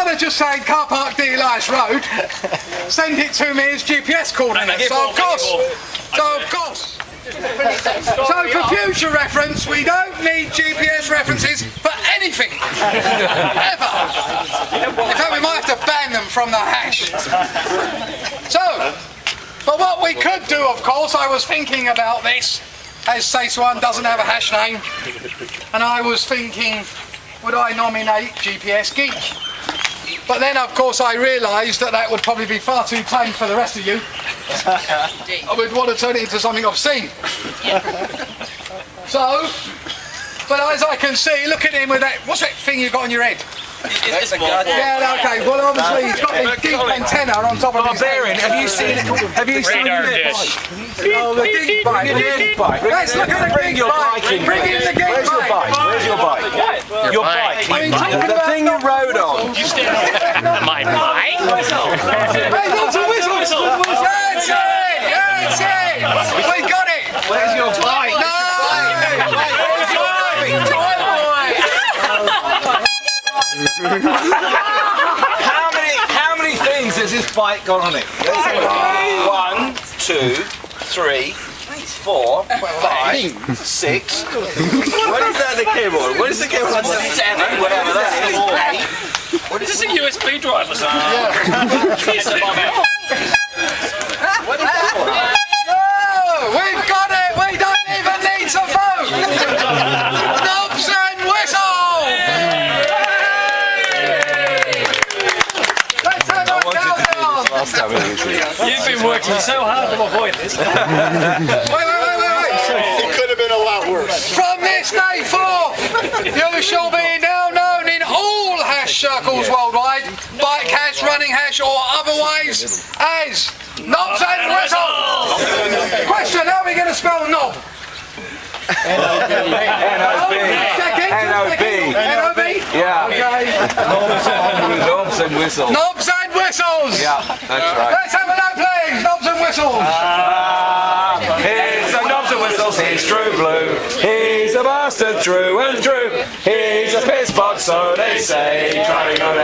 instead of just saying car park D Elias Road, send it to me as GPS coordinates. So of course. So for future reference, we don't need GPS references for anything, ever. In fact, we might have to ban them from the hash. So, but what we could do, of course, I was thinking about this, as Say Suan doesn't have a hash name, and I was thinking, would I nominate GPS Geek? But then, of course, I realised that would probably be far too tame for the rest of you. I would want to turn it into something obscene. So, but as I can see, look at him with that. What's that thing you've got on your head? It's a gun. Yeah, okay. Well, obviously he's got the deep antenna on top of his head. Have you seen it? Have you seen it? Oh, the geek bike. Let's look at the geek bike. Bring in the geek bike. Where's your bike? Your bike. The thing you rode on. My bike? Hey, lots of whistles. That's it. That's it. We got it. Where's your bike? No. How many things has this bike got on it? 1, 2, 3, 4, 5, 6. What is that the keyboard? What is the keyboard? 7, whatever that is. 8. What is this, a USB drive or something? Yeah. What is that? No, we've got it. We don't even need to vote. Knobs and whistles. Let's have a countdown. You've been working so hard to avoid this. Wait. It could have been a lot worse. From this day forth, you shall be now known in all hash circles worldwide, bike hash, running hash, or otherwise, as Knobs and Whistles. Question: how are we going to spell knob? N-O-B. Yeah. Okay. Knobs and whistles. Knobs and Whistles. Yeah, that's right. Let's have a note, please. Knobs and Whistles. Here's a knobs and whistles, he's true blue. He's a bastard, true and true. He's a piss pot, so they say. Driving on the